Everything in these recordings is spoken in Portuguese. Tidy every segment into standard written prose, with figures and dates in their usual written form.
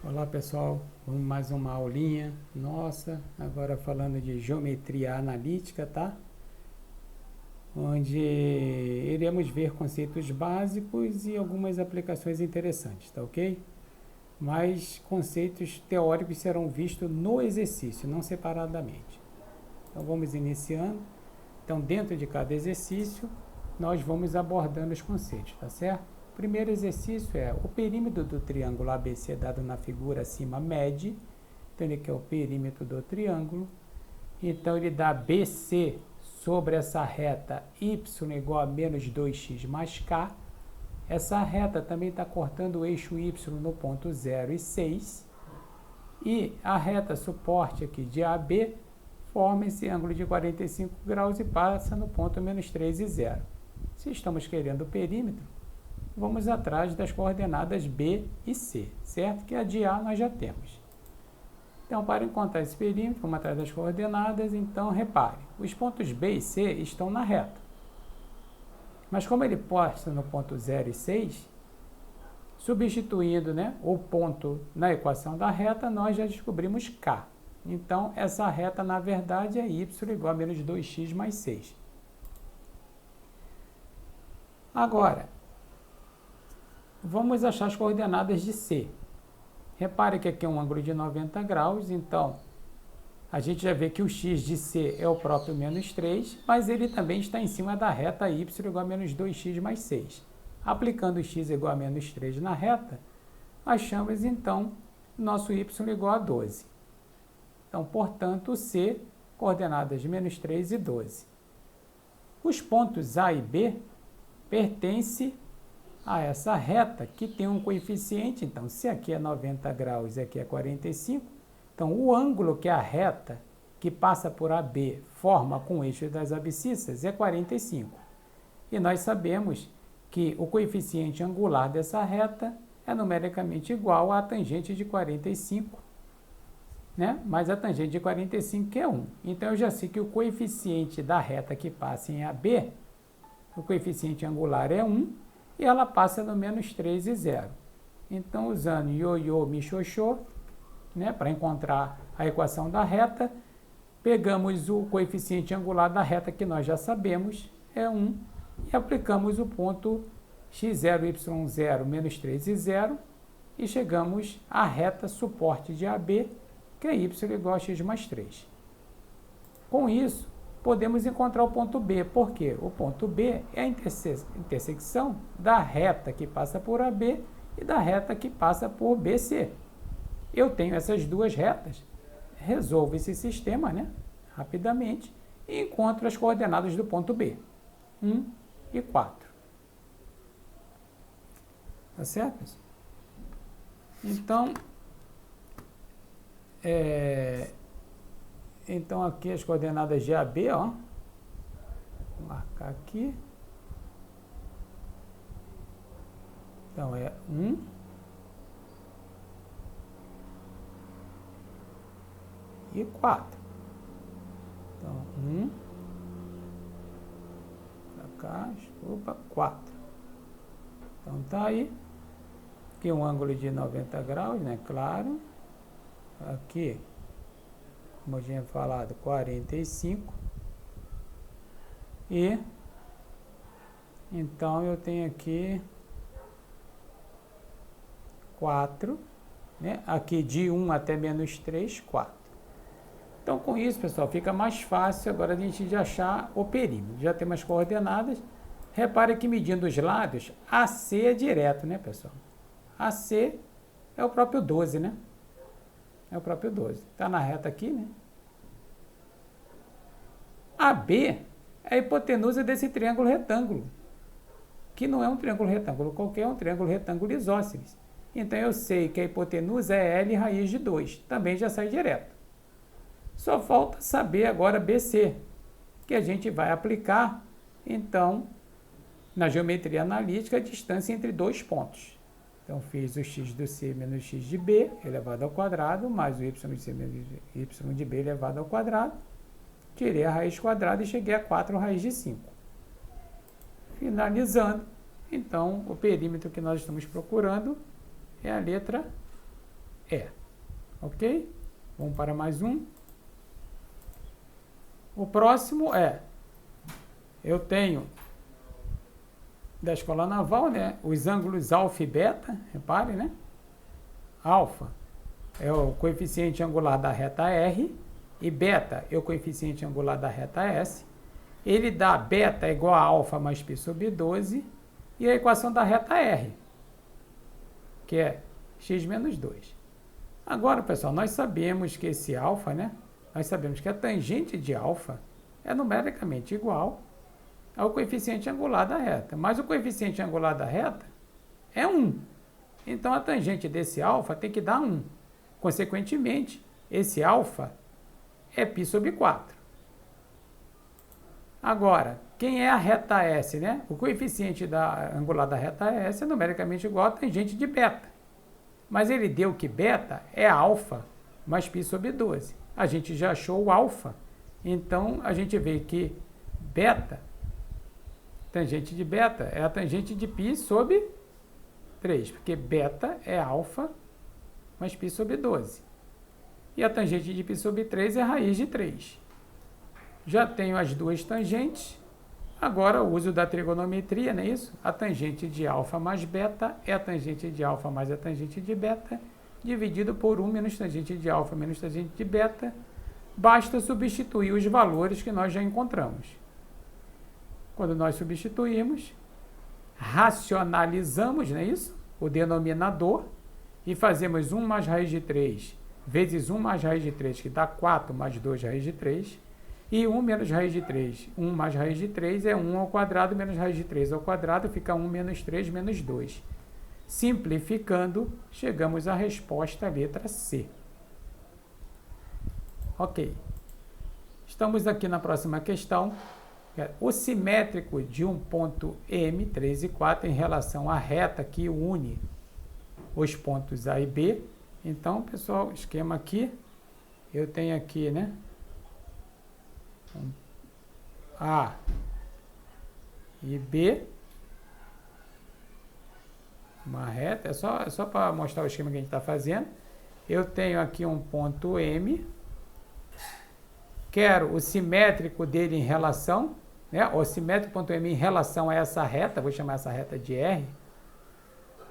Olá pessoal, vamos mais uma aulinha nossa, agora falando de geometria analítica, tá? Onde iremos ver conceitos básicos e algumas aplicações interessantes, tá ok? Mas conceitos teóricos serão vistos no exercício, não separadamente. Então vamos iniciando. Então dentro de cada exercício, nós vamos abordando os conceitos, tá certo? O primeiro exercício é o perímetro do triângulo ABC dado na figura acima mede. Então ele quer o perímetro do triângulo. Então ele dá BC sobre essa reta y igual a menos 2x mais k. Essa reta também está cortando o eixo y no ponto 0 e 6. E a reta suporte aqui de AB forma esse ângulo de 45 graus e passa no ponto menos 3 e 0. Se estamos querendo o perímetro, vamos atrás das coordenadas B e C, certo? Que a de A nós já temos. Então, para encontrar esse perímetro, vamos atrás das coordenadas. Então, repare, os pontos B e C estão na reta. Mas como ele posta no ponto 0 e 6, substituindo, né, o ponto na equação da reta, nós já descobrimos K. Então, essa reta, na verdade, é y igual a menos 2x mais 6. Agora, vamos achar as coordenadas de C. Repare que aqui é um ângulo de 90 graus, então a gente já vê que o x de C é o próprio menos 3, mas ele também está em cima da reta y igual a menos 2x mais 6. Aplicando x igual a menos 3 na reta, achamos então nosso y igual a 12. Então, portanto, C, coordenadas de menos 3 e 12. Os pontos A e B pertencem a essa reta que tem um coeficiente. Então, se aqui é 90 graus e aqui é 45, então o ângulo que a reta que passa por AB forma com o eixo das abscissas é 45. E nós sabemos que o coeficiente angular dessa reta é numericamente igual à tangente de 45, né? Mas a tangente de 45 que é 1. Então, eu já sei que o coeficiente da reta que passa em AB, o coeficiente angular é 1, e ela passa no menos 3 e 0. Então, usando ioiô, michôchô, né, para encontrar a equação da reta, pegamos o coeficiente angular da reta que nós já sabemos, é 1, e aplicamos o ponto x0, y0, menos 3 e 0, e chegamos à reta suporte de AB, que é y igual a x mais 3. Com isso, podemos encontrar o ponto B, porque o ponto B é a intersecção da reta que passa por AB e da reta que passa por BC. Eu tenho essas duas retas, resolvo esse sistema, né, rapidamente, e encontro as coordenadas do ponto B, 1 e 4. Tá certo, pessoal? Então, aqui as coordenadas de AB, ó. Vou marcar aqui. Então, é 1 e 4. Então, 1 para cá, desculpa, 4. Então, tá aí. Aqui um ângulo de 90 graus, né? Claro. Aqui, como eu tinha falado, 45. E então eu tenho aqui 4, né? Aqui de 1 até menos 3, 4. Então, com isso, pessoal, fica mais fácil agora a gente de achar o perímetro. Já tem umas coordenadas. Repare que medindo os lados, AC é direto, né, pessoal? AC é o próprio 12, né? É o próprio 12. Está na reta aqui, né? AB é a hipotenusa desse triângulo retângulo, que não é um triângulo retângulo qualquer, é um triângulo retângulo isósceles. Então, eu sei que a hipotenusa é L raiz de 2. Também já sai direto. Só falta saber agora BC, que a gente vai aplicar, então, na geometria analítica, a distância entre dois pontos. Então, fiz o x do C menos x de B elevado ao quadrado, mais o y de C menos y de B elevado ao quadrado. Tirei a raiz quadrada e cheguei a 4 raiz de 5. Finalizando, então, o perímetro que nós estamos procurando é a letra é. Ok? Vamos para mais um. O próximo é, eu tenho da Escola Naval, né, os ângulos alfa e beta, reparem, né? Alfa é o coeficiente angular da reta R e beta é o coeficiente angular da reta S. Ele dá beta igual a alfa mais π sobre 12 e a equação da reta R, que é x menos 2. Agora, pessoal, nós sabemos que esse alfa, né? Nós sabemos que a tangente de alfa é numericamente igual ao coeficiente angular da reta. Mas o coeficiente angular da reta é 1. Então, a tangente desse alfa tem que dar 1. Consequentemente, esse alfa é π sobre 4. Agora, quem é a reta S, né? O coeficiente angular da reta S é numericamente igual à tangente de beta. Mas ele deu que beta é alfa mais π sobre 12. A gente já achou o alfa, então a gente vê que beta, tangente de beta, é a tangente de π sobre 3, porque beta é alfa mais π sobre 12. E a tangente de π sobre 3 é a raiz de 3. Já tenho as duas tangentes, agora o uso da trigonometria, não é isso? A tangente de alfa mais beta é a tangente de alfa mais a tangente de beta, dividido por 1 menos tangente de alfa menos tangente de beta. Basta substituir os valores que nós já encontramos. Quando nós substituímos, racionalizamos, não é isso? O denominador e fazemos 1 mais raiz de 3 vezes 1 mais raiz de 3, que dá 4 mais 2 raiz de 3, e 1 menos raiz de 3. 1 mais raiz de 3 é 1 ao quadrado menos raiz de 3 ao quadrado, fica 1 menos 3 menos 2. Simplificando, chegamos à resposta letra C. Ok. Estamos aqui na próxima questão. O simétrico de um ponto M, 3 e 4, em relação à reta que une os pontos A e B. Então, pessoal, esquema aqui, eu tenho aqui, né? A e B. Uma reta, é só para mostrar o esquema que a gente está fazendo. Eu tenho aqui um ponto M. Quero o simétrico dele em relação, né? O simétrico ponto M em relação a essa reta, vou chamar essa reta de R.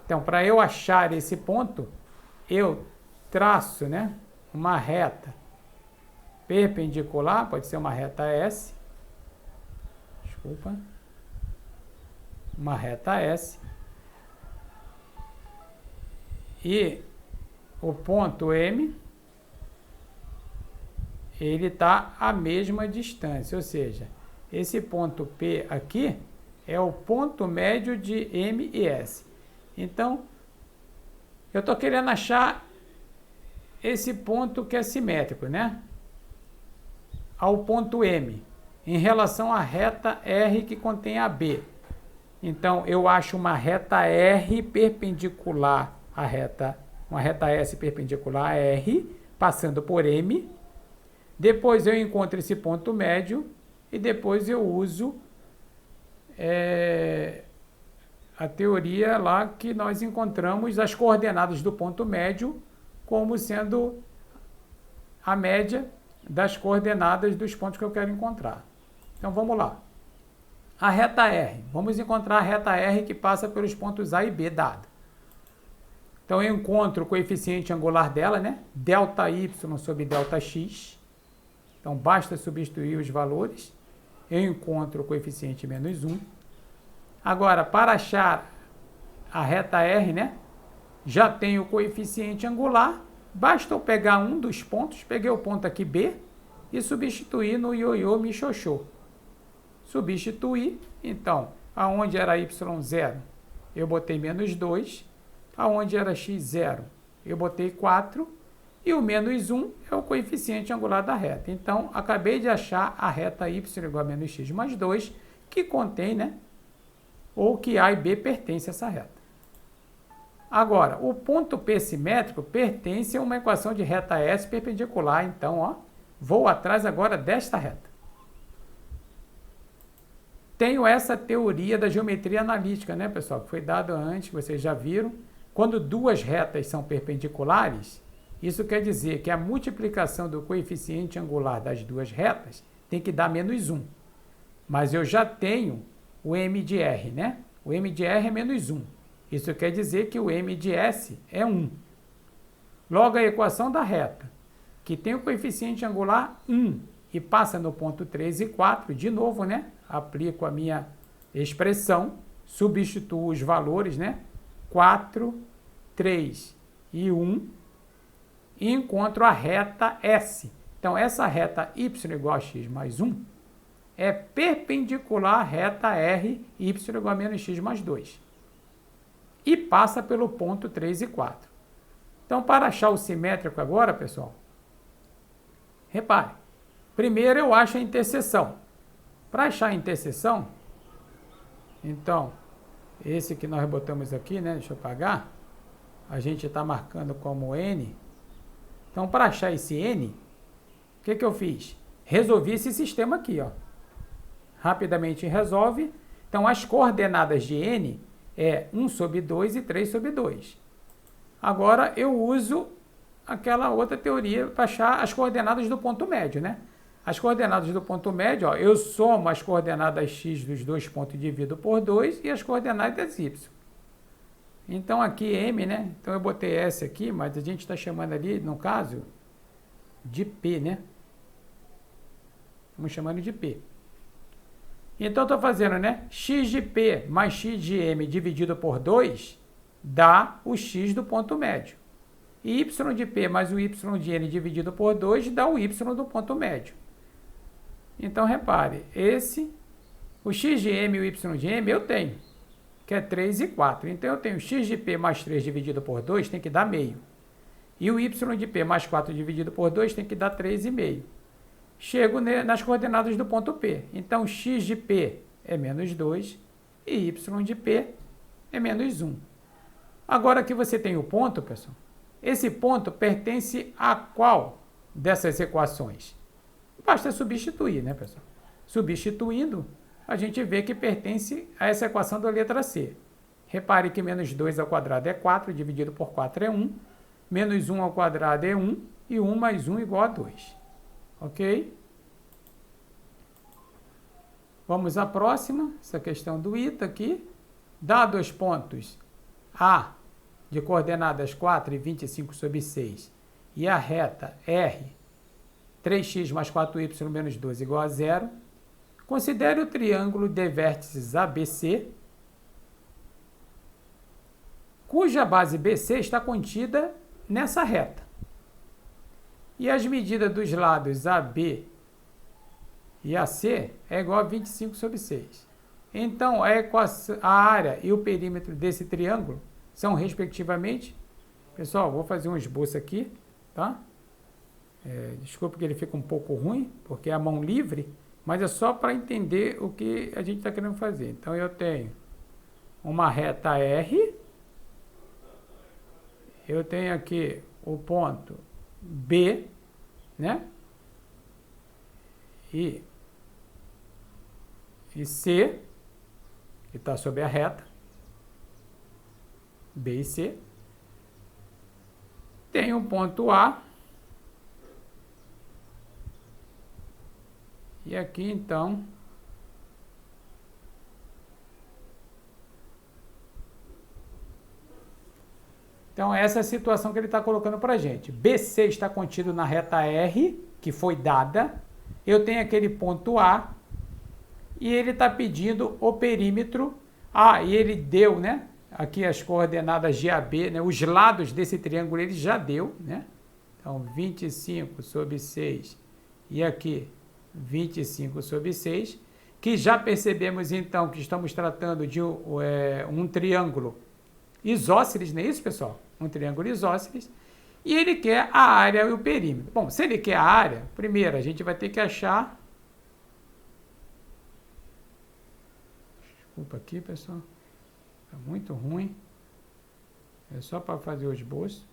Então, para eu achar esse ponto, eu traço, né, uma reta perpendicular, pode ser uma reta S. Desculpa. Uma reta S. E o ponto M, ele está à mesma distância, ou seja, esse ponto P aqui é o ponto médio de M e S. Então, eu estou querendo achar esse ponto que é simétrico, né? Ao ponto M, em relação à reta R que contém a B. Então, eu acho uma reta R perpendicular à reta, uma reta S perpendicular a R, passando por M. Depois eu encontro esse ponto médio e depois eu uso a teoria lá que nós encontramos as coordenadas do ponto médio como sendo a média das coordenadas dos pontos que eu quero encontrar. Então vamos lá. A reta R. Vamos encontrar a reta R que passa pelos pontos A e B dado. Então eu encontro o coeficiente angular dela, né? Delta y sobre delta x. Então basta substituir os valores. Eu encontro o coeficiente menos 1. Agora, para achar a reta R, né? Já tenho o coeficiente angular. Basta eu pegar um dos pontos, peguei o ponto aqui B, e substituir no ioiô michoxô. Substituir, então, aonde era y0, eu botei menos 2. Aonde era x0, eu botei 4. E o menos 1 é o coeficiente angular da reta. Então, acabei de achar a reta y igual a menos x mais 2, que contém, né? Ou que A e B pertencem a essa reta. Agora, o ponto P simétrico pertence a uma equação de reta S perpendicular. Então, ó, vou atrás agora desta reta. Tenho essa teoria da geometria analítica, né, pessoal? Que foi dada antes, vocês já viram. Quando duas retas são perpendiculares, Isso quer dizer que a multiplicação do coeficiente angular das duas retas tem que dar menos 1. Mas eu já tenho o m de r, né? O m de r é menos 1. Isso quer dizer que o m de s é 1. Logo, a equação da reta, que tem o coeficiente angular 1 e passa no ponto 3 e 4, de novo, né? Aplico a minha expressão, substituo os valores, né? 4, 3 e 1, e encontro a reta S. Então, essa reta y igual a x mais 1 é perpendicular à reta R, y igual a menos x mais 2. E passa pelo ponto 3 e 4. Então, para achar o simétrico agora, pessoal, repare. Primeiro eu acho a interseção. Para achar a interseção, então, esse que nós botamos aqui, né? Deixa eu apagar. A gente está marcando como N. Então, para achar esse N, o que eu fiz? Resolvi esse sistema aqui, ó. Rapidamente resolve. Então, as coordenadas de N é 1 sobre 2 e 3 sobre 2. Agora, eu uso aquela outra teoria para achar as coordenadas do ponto médio, né? As coordenadas do ponto médio, ó, eu somo as coordenadas x dos dois pontos e divido por 2 e as coordenadas y. Então, aqui m, né? Então, eu botei S aqui, mas a gente está chamando ali, no caso, de P, né? Estamos chamando de P. Então, estou fazendo, né? X de P mais x de m dividido por 2 dá o x do ponto médio. E y de P mais o y de n dividido por 2 dá o y do ponto médio. Então, repare, o x de m e o y de m eu tenho, que é 3 e 4. Então, eu tenho x de P mais 3 dividido por 2 tem que dar meio. E o y de P mais 4 dividido por 2 tem que dar 3,5. Chego nas coordenadas do ponto P. Então, x de P é menos 2 e y de P é menos 1. Agora, aqui você tem o ponto, pessoal. Esse ponto pertence a qual dessas equações? Basta substituir, né, pessoal? Substituindo, a gente vê que pertence a essa equação da letra C. Repare que menos 2 ao quadrado é 4, dividido por 4 é 1. Menos 1 ao quadrado é 1, e 1 mais 1 igual a 2. Ok? Vamos à próxima, essa questão do ITA aqui. Dado os pontos A, de coordenadas 4 e 25 sobre 6, e a reta R, 3x mais 4y menos 12 igual a 0, considere o triângulo de vértices ABC, cuja base BC está contida nessa reta. E as medidas dos lados AB e AC é igual a 25 sobre 6. Então, a área e o perímetro desse triângulo são, respectivamente... Pessoal, vou fazer um esboço aqui, tá? Desculpa que ele fica um pouco ruim, porque é a mão livre, mas é só para entender o que a gente está querendo fazer. Então, eu tenho uma reta R, eu tenho aqui o ponto B, né? E C, que está sobre a reta, B e C. Tem um ponto A. E aqui, então, essa é a situação que ele está colocando para a gente. BC está contido na reta R, que foi dada. Eu tenho aquele ponto A. E ele está pedindo o perímetro. E ele deu, né? Aqui as coordenadas de AB, né? Os lados desse triângulo ele já deu, né? Então, 25 sobre 6. E aqui, 25 sobre 6. Que já percebemos, então, que estamos tratando de um triângulo isósceles, não é isso, pessoal? Um triângulo isósceles. E ele quer a área e o perímetro. Bom, se ele quer a área, primeiro a gente vai ter que achar... Desculpa aqui, pessoal. Está muito ruim. É só para fazer o esboço.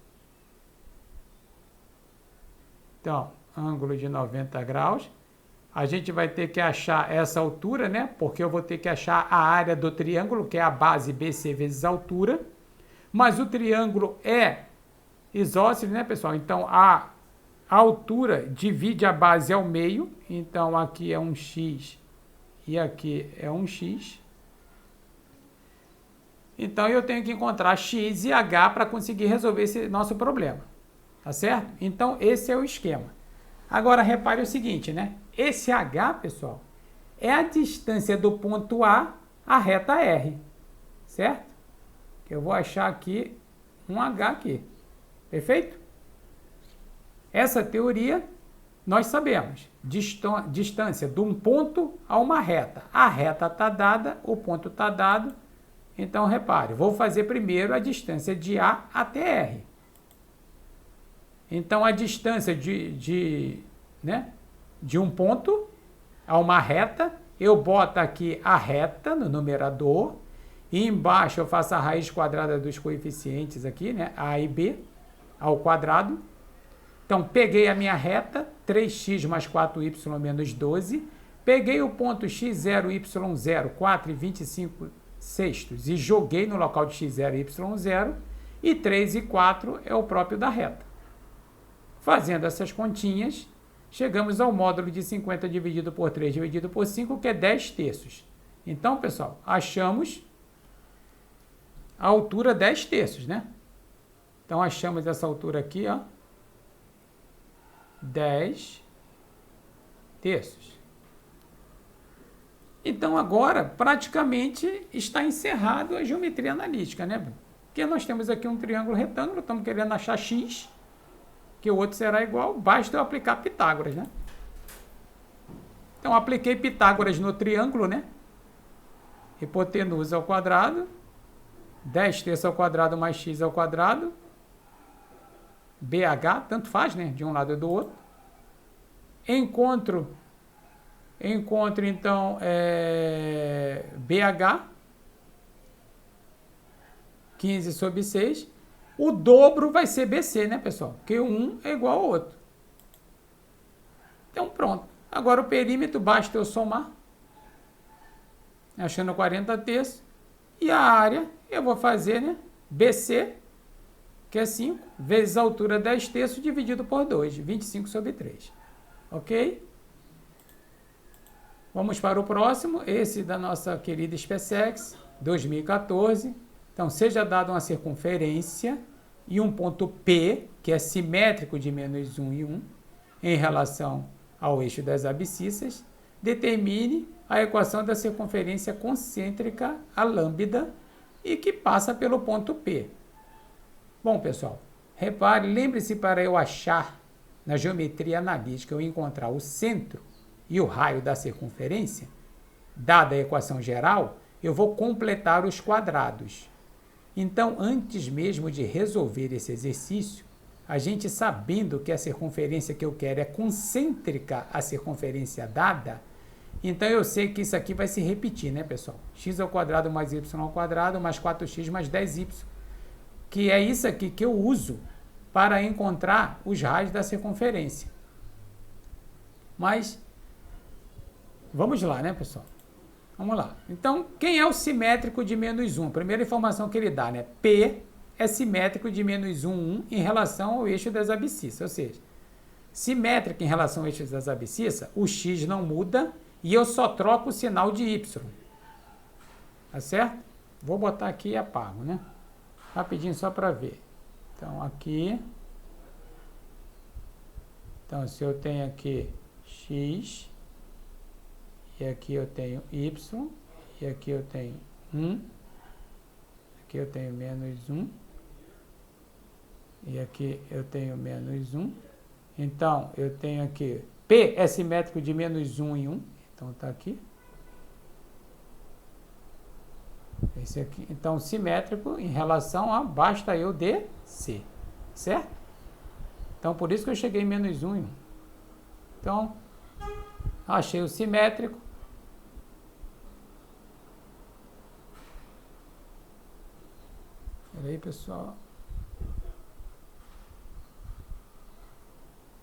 Então, ângulo de 90 graus. A gente vai ter que achar essa altura, né? Porque eu vou ter que achar a área do triângulo, que é a base BC vezes a altura. Mas o triângulo é isósceles, né, pessoal? Então, a altura divide a base ao meio. Então, aqui é um x e aqui é um x. Então, eu tenho que encontrar x e h para conseguir resolver esse nosso problema. Tá certo? Então, esse é o esquema. Agora, repare o seguinte, né? Esse h, pessoal, é a distância do ponto A à reta R. Certo? Eu vou achar aqui um h aqui. Perfeito? Essa teoria nós sabemos. Distância de um ponto a uma reta. A reta está dada, o ponto está dado. Então, repare, vou fazer primeiro a distância de A até R. Então, a distância de um ponto a uma reta, eu boto aqui a reta no numerador, e embaixo eu faço a raiz quadrada dos coeficientes aqui, né, A e B, ao quadrado. Então, peguei a minha reta, 3x mais 4y menos 12, peguei o ponto x0, y0, 4 e 25 sextos, e joguei no local de x0 e y0, e 3 e 4 é o próprio da reta. Fazendo essas continhas, chegamos ao módulo de 50 dividido por 3 dividido por 5, que é 10 terços. Então, pessoal, achamos a altura 10 terços, né? Então, achamos essa altura aqui, ó, 10 terços. Então, agora, praticamente, está encerrado a geometria analítica, né? Porque nós temos aqui um triângulo retângulo, estamos querendo achar x, que o outro será igual, basta eu aplicar Pitágoras, né? Então, apliquei Pitágoras no triângulo, né? Hipotenusa ao quadrado, 10 terços ao quadrado mais x ao quadrado, BH, tanto faz, né? De um lado e do outro. Encontro então, BH, 15 sobre 6. O dobro vai ser BC, né, pessoal? Porque um é igual ao outro. Então, pronto. Agora, o perímetro, basta eu somar, achando 40 terços. E a área, eu vou fazer, né, BC, que é 5, vezes a altura 10 terços, dividido por 2, 25 sobre 3. Ok? Vamos para o próximo, esse da nossa querida SpaceX, 2014. Então, seja dada uma circunferência e um ponto P, que é simétrico de menos 1 e 1, em relação ao eixo das abscissas, determine a equação da circunferência concêntrica, a lambda, e que passa pelo ponto P. Bom, pessoal, repare, lembre-se, para eu achar na geometria analítica, eu encontrar o centro e o raio da circunferência, dada a equação geral, eu vou completar os quadrados. Então, antes mesmo de resolver esse exercício, a gente sabendo que a circunferência que eu quero é concêntrica à circunferência dada, então eu sei que isso aqui vai se repetir, né, pessoal? X ao quadrado mais y ao quadrado mais 4x mais 10y, que é isso aqui que eu uso para encontrar os raios da circunferência. Mas vamos lá, né, pessoal? Vamos lá. Então, quem é o simétrico de menos 1? Primeira informação que ele dá, né? P é simétrico de menos 1, 1 em relação ao eixo das abscissas. Ou seja, simétrico em relação ao eixo das abscissas, o x não muda e eu só troco o sinal de y. Tá certo? Vou botar aqui e apago, né? Rapidinho só para ver. Então, aqui. Então, se eu tenho aqui x, e aqui eu tenho y, e aqui eu tenho 1, aqui eu tenho menos 1, e aqui eu tenho menos 1. Então, eu tenho aqui, P é simétrico de menos 1 e 1, então está aqui. Esse aqui, então, simétrico em relação a, basta eu descer, certo? Então, por isso que eu cheguei em menos 1 e 1. Então, achei o simétrico. Espera aí, pessoal.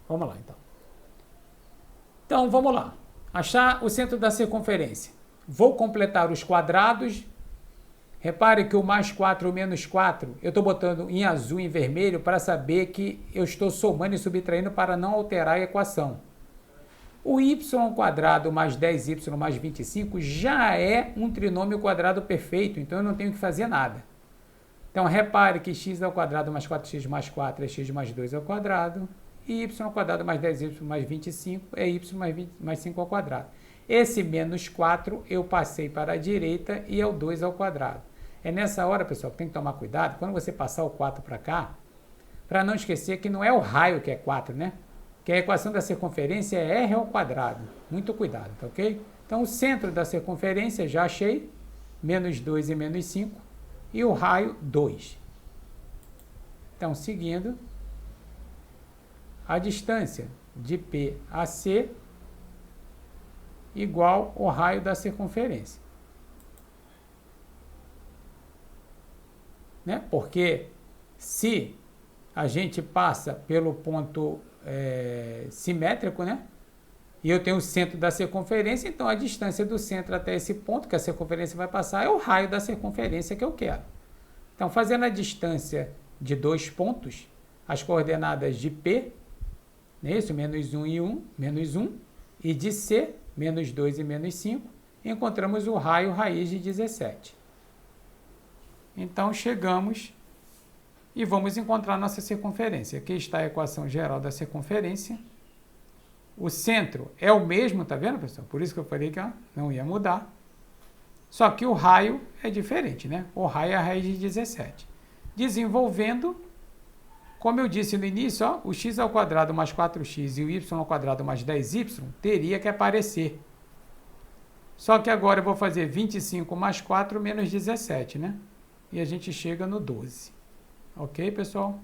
Vamos lá, então. Então, vamos lá. Achar o centro da circunferência. Vou completar os quadrados. Repare que o mais 4 ou menos 4, eu estou botando em azul e em vermelho para saber que eu estou somando e subtraindo para não alterar a equação. O y² mais 10y mais 25 já é um trinômio quadrado perfeito, então eu não tenho que fazer nada. Então, repare que x² mais 4x mais 4 é x mais 2 ao quadrado, e y² mais 10y mais 25 é y mais 5 ao quadrado. Esse menos 4 eu passei para a direita e é o 2 ao quadrado. É nessa hora, pessoal, que tem que tomar cuidado, quando você passar o 4 para cá, para não esquecer que não é o raio que é 4, né? Que a equação da circunferência é r ao quadrado. Muito cuidado, tá ok? Então, o centro da circunferência já achei, menos 2 e menos 5, e o raio 2. Então, seguindo, a distância de P a C igual ao raio da circunferência. Né? Porque se a gente passa pelo ponto simétrico, né? E eu tenho o centro da circunferência, então a distância do centro até esse ponto que a circunferência vai passar é o raio da circunferência que eu quero. Então, fazendo a distância de dois pontos, as coordenadas de P, não é isso? Menos 1 e 1, menos 1, e de C, menos 2 e menos 5, encontramos o raio raiz de 17. Então, chegamos e vamos encontrar nossa circunferência. Aqui está a equação geral da circunferência. O centro é o mesmo, tá vendo, pessoal? Por isso que eu falei que não ia mudar. Só que o raio é diferente, né? O raio é a raiz de 17. Desenvolvendo, como eu disse no início, ó, o x² mais 4x e o y² mais 10y teria que aparecer. Só que agora eu vou fazer 25 mais 4 menos 17, né? E a gente chega no 12. Ok, pessoal?